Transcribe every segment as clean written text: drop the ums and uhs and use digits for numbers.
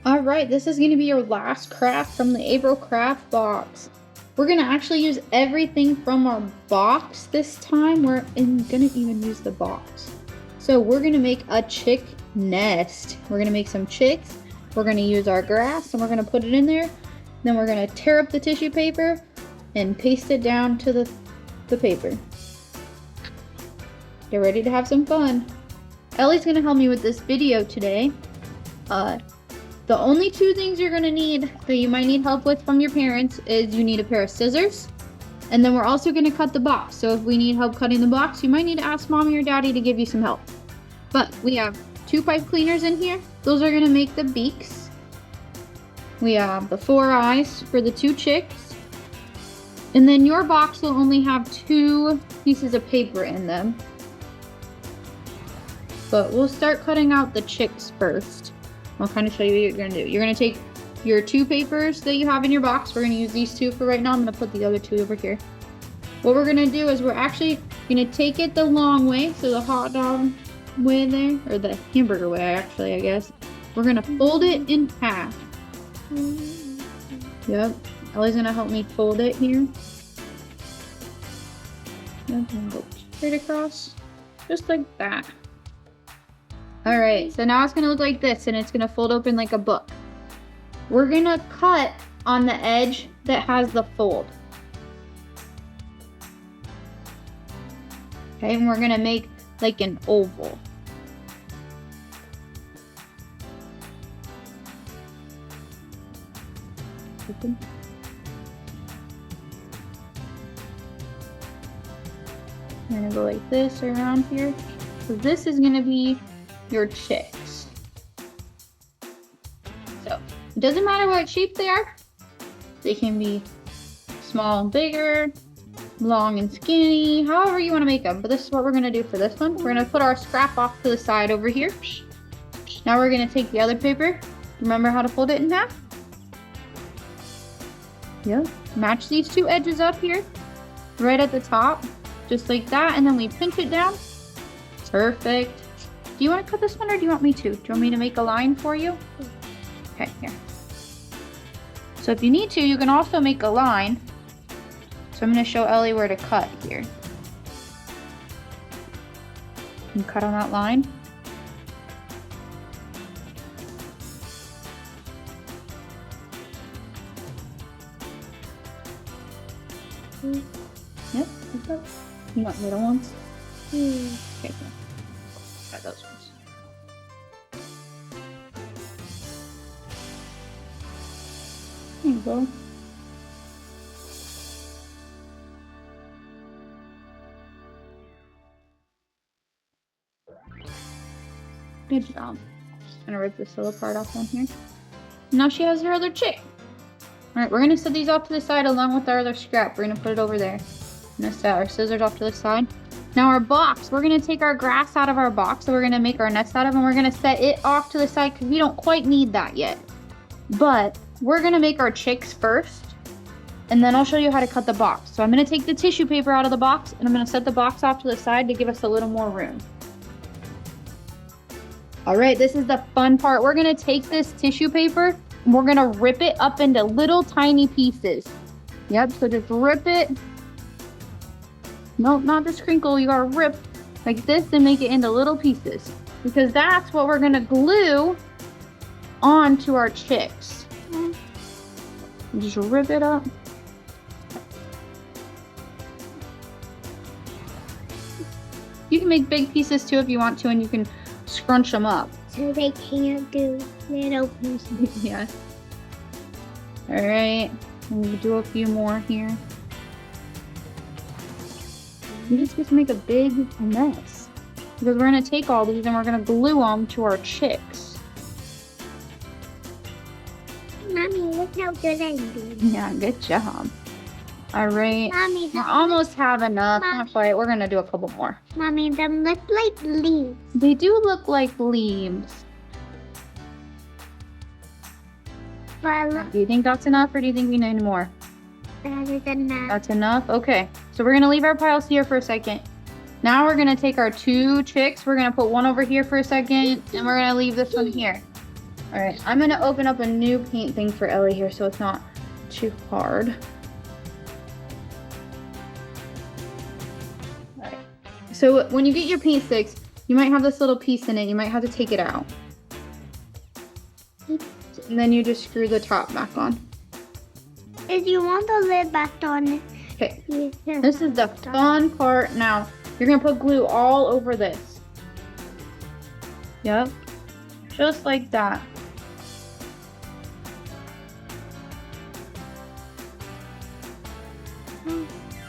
Alright, this is going to be your last craft from the April craft box. We're going to actually use everything from our box this time. We're going to even use the box. So we're going to make a chick nest. We're going to make some chicks. We're going to use our grass and we're going to put it in there. Then we're going to tear up the tissue paper and paste it down to the paper. Get ready to have some fun. Ellie's going to help me with this video today. The only two things you're going to need that you might need help with from your parents is you need a pair of scissors. And then we're also going to cut the box. So if we need help cutting the box, you might need to ask mommy or daddy to give you some help. But we have 2 pipe cleaners in here. Those are going to make the beaks. We have the 4 eyes for the 2 chicks. And then your box will only have 2 pieces of paper in them. But we'll start cutting out the chicks first. I'll kind of show you what you're going to do. You're going to take your 2 papers that you have in your box. We're going to use these 2 for right now. I'm going to put the other 2 over here. What we're going to do is we're actually going to take it the long way. So the hot dog way there, or the hamburger way actually, I guess. We're going to fold it in half. Yep. Ellie's going to help me fold it here. Yep, and go straight across. Just like that. Alright, so now it's going to look like this, and it's going to fold open like a book. We're going to cut on the edge that has the fold. Okay, and we're going to make like an oval. Open. We're going to go like this around here. So this is going to be your chicks. So it doesn't matter what shape they are. They can be small and bigger, long and skinny, however you want to make them. But this is what we're going to do for this one. We're going to put our scrap off to the side over here. Now we're going to take the other paper. Remember how to fold it in half? Yep. Match these 2 edges up here, right at the top, just like that, and then we pinch it down. Perfect. Do you want to cut this one or do you want me to? Do you want me to make a line for you? Okay, here. So if you need to, you can also make a line. So I'm going to show Ellie where to cut here. And cut on that line. Yep. You want little ones? Okay, here. Got those ones. There you go. Good job. Just gonna rip this little part off on here. Now she has her other chick. Alright, we're gonna set these off to the side along with our other scrap. We're gonna put it over there. I'm gonna set our scissors off to the side. Now our box, we're gonna take our grass out of our box that we're gonna make our nest out of, and we're gonna set it off to the side because we don't quite need that yet. But we're gonna make our chicks first, and then I'll show you how to cut the box. So I'm gonna take the tissue paper out of the box, and I'm gonna set the box off to the side to give us a little more room. All right, this is the fun part. We're gonna take this tissue paper, and we're gonna rip it up into little tiny pieces. Yep, so just rip it. Nope, not this crinkle. You gotta rip like this and make it into little pieces, because that's what we're gonna glue onto our chicks. Just rip it up. You can make big pieces too if you want to, and you can scrunch them up. So they can't do little pieces. Yeah. All right, we'll do a few more here. You just get to make a big mess, because we're gonna take all these and we're gonna glue them to our chicks. Mommy, look how good I did. Yeah, good job. All right, Mommy, we almost have enough. Not quite. We're gonna do a couple more. Mommy, them look like leaves. They do look like leaves. But Do you think that's enough, or do you think we need more? that is enough. That's enough? Okay. So we're going to leave our piles here for a second. Now we're going to take our 2 chicks. We're going to put one over here for a second, and we're going to leave this one here. All right, I'm gonna open up a new paint thing for Ellie here so it's not too hard. All right, so when you get your paint sticks, you might have this little piece in it. You might have to take it out. And then you just screw the top back on. If you want the lid back on, Okay, you can this is the fun part now. You're gonna put glue all over this. Yep, just like that.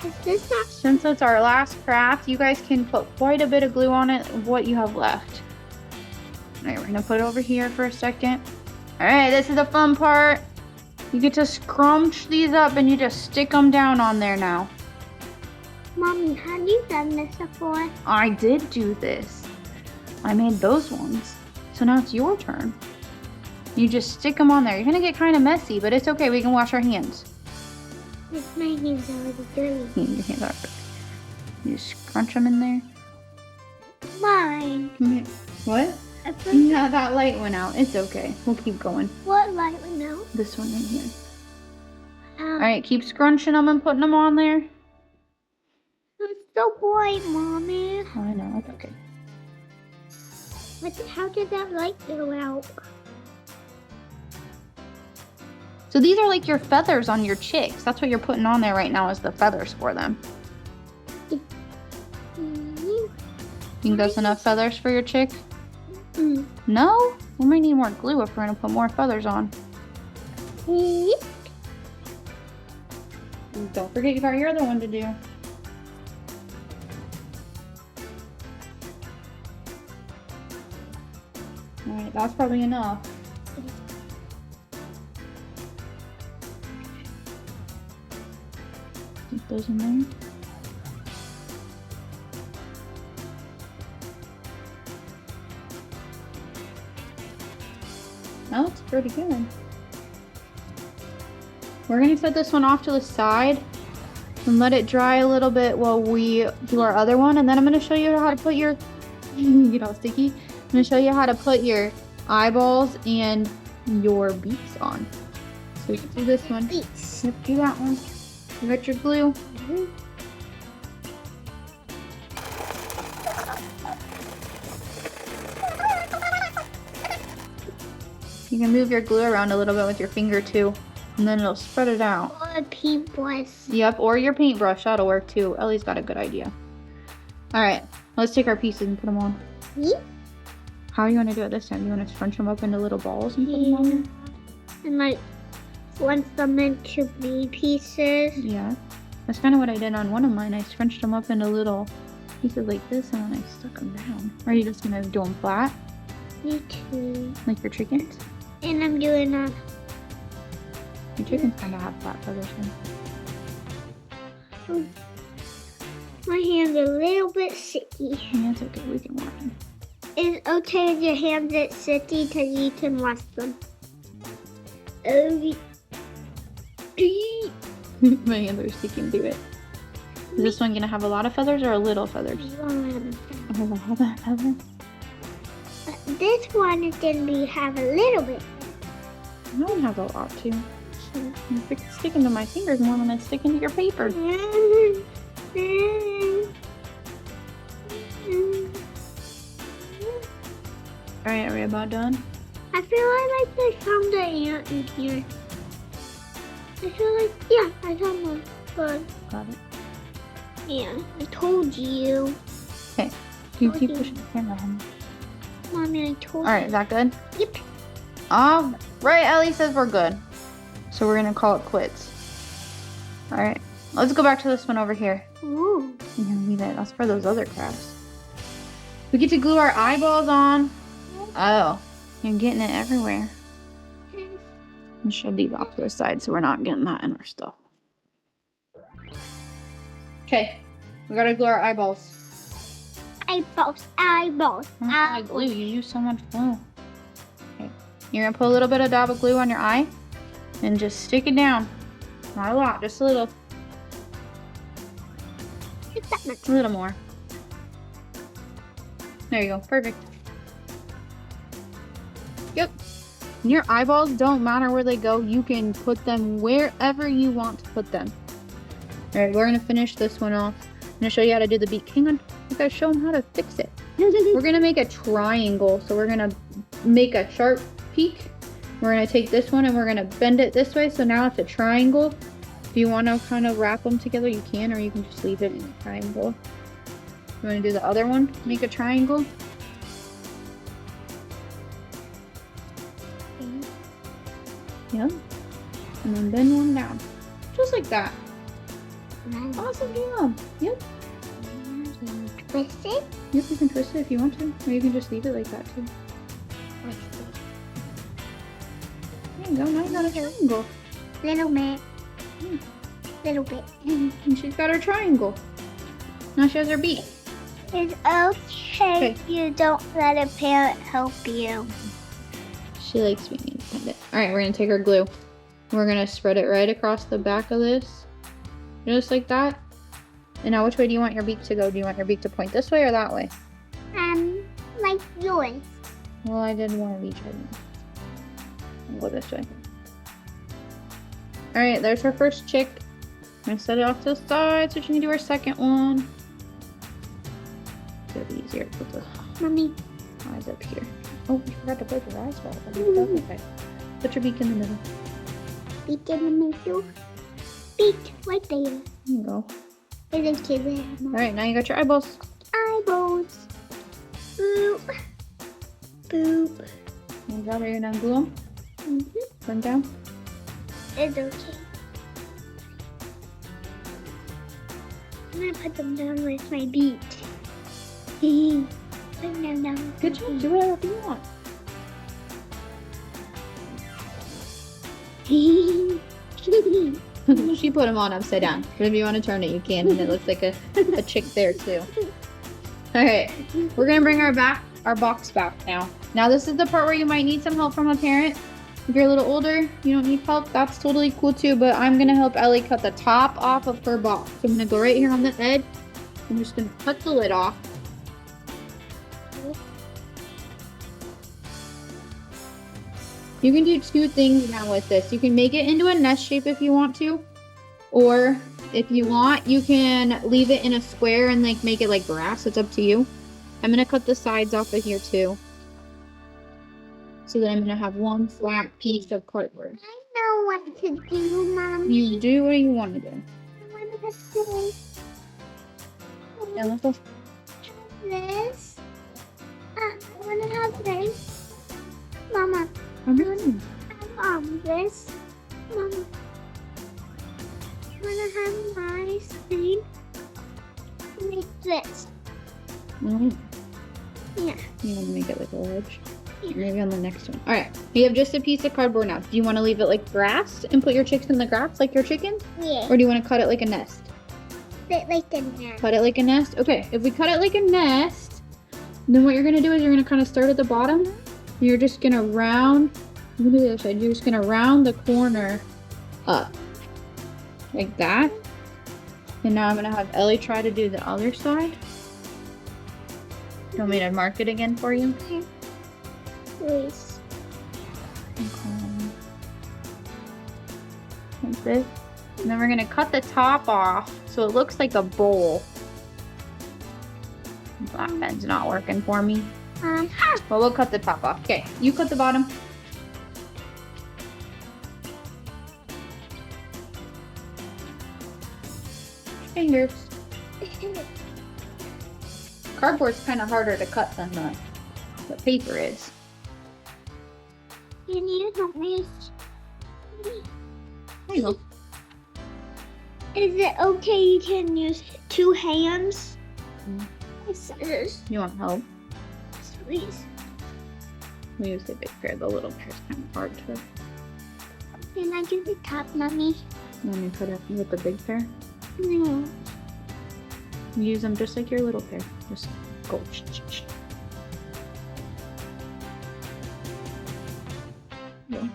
Is this not? Since it's our last craft, you guys can put quite a bit of glue on it of what you have left. All right, we're gonna put it over here for a second. All right, this is the fun part. You get to scrunch these up and you just stick them down on there now. Mommy, have you done this before? I did do this. I made those ones. So now it's your turn. You just stick them on there. You're gonna get kind of messy, but it's okay. We can wash our hands. It's my hands already dirty. Your hands are dirty. You just scrunch them in there. Mine. What? I put- Yeah, that light went out. It's okay. We'll keep going. What light went out? This one right here. All right, keep scrunching them and putting them on there. It's so bright, Mommy. Oh, I know. It's okay. But how did that light go out? So these are like your feathers on your chicks. That's what you're putting on there right now is the feathers for them. You think that's enough feathers for your chick? Mm. No? We might need more glue if we're gonna put more feathers on. Yep. And don't forget you got your other one to do. Alright, that's probably enough. Keep those in there. That looks pretty good. We're gonna set this one off to the side and let it dry a little bit while we do our other one, and then I'm gonna show you how to put your get all sticky. I'm gonna show you how to put your eyeballs and your beaks on. So you can do this one. Beaks. Yep, do that one. You got your glue. You can move your glue around a little bit with your finger too, and then it'll spread it out. Or a paintbrush. Yep, or your paintbrush, that'll work too. Ellie's got a good idea. All right, let's take our pieces and put them on. Yep. How are you gonna do it this time? You wanna scrunch them up into little balls and put them on there? And like, once them into B pieces. Yeah, that's kind of what I did on one of mine. I scrunched them up into little pieces like this, and then I stuck them down. Or are you just gonna do them flat, Me too. like your chickens? And I'm doing a. Your chickens kind of have flat feathers. Then. My hands are a little bit sticky. Yeah, it's okay. We can wash them. It's okay if your hands get sticky because you can wash them. Oh, My hands are sticking to it. Is this one gonna have a lot of feathers or a little feathers? A lot of feathers. This one is going to have a little bit. Mine has a lot too. It's sticking to my fingers more than it's sticking to your paper. Alright, are we about done? I feel like I found an ant in here. I feel like, yeah, I found one. Good. Got it. Yeah, I told you. Okay. You keep Okay. pushing the camera on. Mommy, I told Alright, is that good? you. Yep. Right, Ellie says we're good. So we're gonna call it quits. Alright. Let's go back to this one over here. Ooh. I'm gonna leave it. That's for those other crafts. We get to glue our eyeballs on. Oh, you're getting it everywhere. And shove these off to the side so we're not getting that in our stuff. Okay, we gotta glue our eyeballs. Eyeballs, eyeballs, I glue. You use so much glue. Okay, you're gonna put a little bit of dab of glue on your eye and just stick it down. Not a lot, just a little. It's that much. A little more. There you go. Perfect. Yep. And your eyeballs don't matter where they go. You can put them wherever you want to put them. All right, we're gonna finish this one off. I'm gonna show you how to do the beak. Hang on, I gotta show them how to fix it. We're gonna make a triangle. So we're gonna make a sharp peak. We're gonna take this one and we're gonna bend it this way. So now it's a triangle. If you wanna kind of wrap them together, you can, or you can just leave it in a triangle. You wanna do the other one? Make a triangle. Yeah. And then bend one down. Just like that. Awesome job. Yep. Twist it? Yep, you can twist it if you want to. Or you can just leave it like that too. There you go, now you got a triangle. Little bit. Little bit. And she's got her triangle. Now she has her beak. It's okay if you don't let a parent help you. She likes being independent. Alright, we're gonna take our glue. We're gonna spread it right across the back of this. Just like that. And now which way do you want your beak to go? Do you want your beak to point this way or that way? Like yours. Well, I did one of each, I think. I'll go this way. Alright, there's our first chick. I'm gonna set it off to the side so she can do our second one. It'll be easier to put the Mommy. eyes up here. Oh, we forgot to put your eyes back. Okay. Put your beak in the middle. Beak in the middle. Beak right there. There you go. There's a kid there. Alright, now you got your eyeballs. Eyeballs. Boop. Boop. You got it, you're gonna glue them? Put them down. It's okay. I'm gonna put them down with my beak. Put them down. Good job, do whatever you want. She put them on upside down. But if you want to turn it, you can, and it looks like a chick there too. Alright, we're gonna bring our box back now. Now this is the part where you might need some help from a parent. If you're a little older, you don't need help, that's totally cool too, but I'm gonna help Ellie cut the top off of her box. So I'm gonna go right here on the edge. I'm just gonna cut the lid off. You can do two things now with this. You can make it into a nest shape if you want to, or if you want, you can leave it in a square and like make it like grass. It's up to you. I'm gonna cut the sides off of here too, so that I'm gonna have one flat piece of cardboard. I know what to do, Mommy. You do what you want to do. I want to do Yeah, let's go. this. I want to have this. Mama. Mhm. This. Mama. I want to have my thing. Like this. Mhm. Yeah. You want to make it like a ledge? Yeah. Maybe on the next one. All right. You have just a piece of cardboard now. Do you want to leave it like grass and put your chicks in the grass like your chickens? Yeah. Or do you want to cut it like a nest? Fit like a nest. Cut it like a nest? Okay. If we cut it like a nest, then what you're going to do is you're going to kind of start at the bottom. You're just going to round. Look at the other side. You're just going to round the corner up. Like that. And now I'm going to have Ellie try to do the other side. You want me to mark it again for you? Okay. Please. Like this. And then we're gonna cut the top off so it looks like a bowl. Black pen's not working for me. But we'll cut the top off. Okay, you cut the bottom. Fingers. Cardboard's kind of harder to cut than the paper is. Can you help me? There you go. Is it okay you can use 2 hands? Scissors, You want help? please. We use the big pair. The little pair's kind of hard to. Can I do the top, Mommy? Let me cut it with the big pair. No. You use them just like your little pair. Just go. Yeah.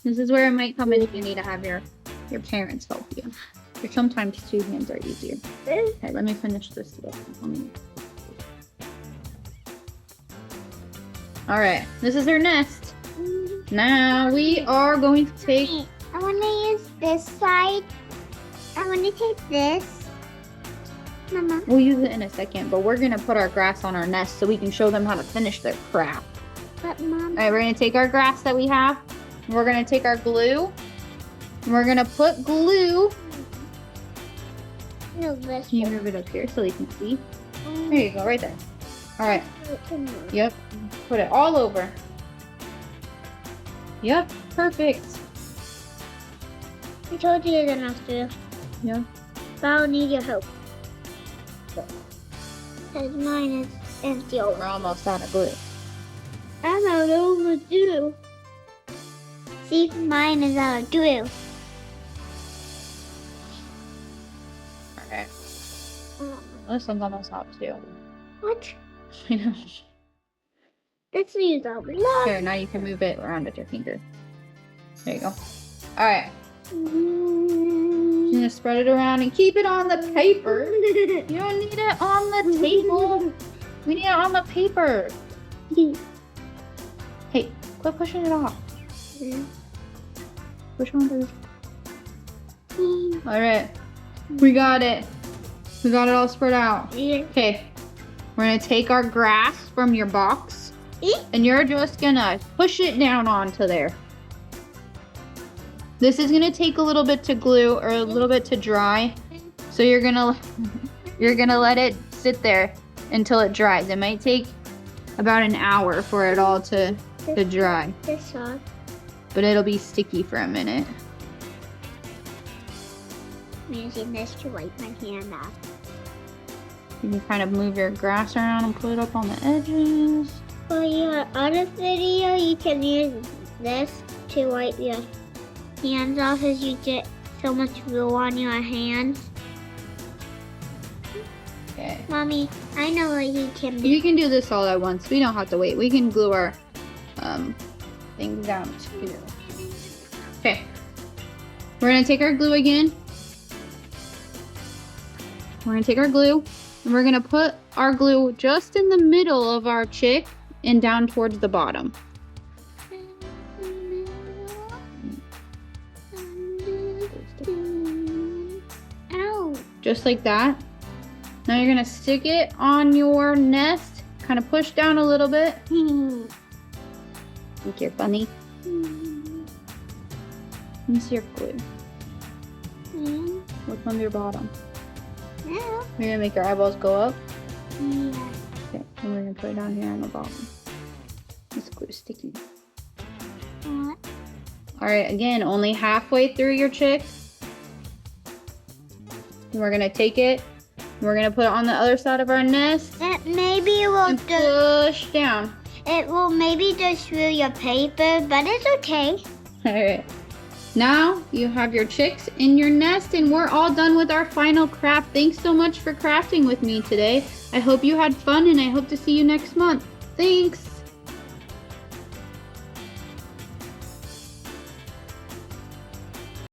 This is where it might come in if you need to have your parents help you. Or sometimes 2 hands are easier. Okay, let me finish this little one. All right, this is her nest. Now we are going to take. I want to use this side. I want to take this. Mama. We'll use it in a second, but we're gonna put our grass on our nest so we can show them how to finish their craft. But Mom. All right, we're gonna take our grass that we have. We're gonna take our glue. And we're gonna put glue. No, this. Can you move it up here so they can see? There you go, right there. All right. Yep. Put it all over. Yep. Perfect. I told you you're gonna have to. Yep. But I'll need your help. Because mine is empty over. We're almost out of glue. I'm out of glue. See, mine is out of glue. All right. This one's almost out too. What? I know. Let's use a lot. Here, now you can move it around with your finger. There you go. All right. You're gonna spread it around and keep it on the paper. You don't need it on the table. We need it on the paper. Hey, quit pushing it off. Push on those. All right. We got it. We got it all spread out. Okay. We're gonna take our grass from your box and you're just gonna push it down onto there. This is gonna take a little bit to glue or a little bit to dry. So you're gonna let it sit there until it dries. It might take about an hour for it all to dry. This one. But it'll be sticky for a minute. I'm using this to wipe my hand off. You can kind of move your grass around and put it up on the edges. For your other video, you can use this to wipe your hands off as you get so much glue on your hands. Okay. Mommy, I know what you can do. You can do this all at once. We don't have to wait. We can glue our things down too. Okay. We're gonna take our glue again. We're gonna take our glue and we're gonna put our glue just in the middle of our chick and down towards the bottom. Ow. Just like that. Now you're gonna stick it on your nest, kind of push down a little bit. Think you're funny. Let me see your glue. Look on your bottom. Yeah. We're gonna make your eyeballs go up. Yeah. Okay, and we're gonna put it down here on the bottom. This glue is sticky. What? Alright, again, only halfway through your chick. And we're gonna take it. And we're gonna put it on the other side of our nest. Maybe it will And push down. It will maybe just through your paper, but it's okay. Alright. Now you have your chicks in your nest and we're all done with our final craft. Thanks so much for crafting with me today. I hope you had fun and I hope to see you next month. Thanks.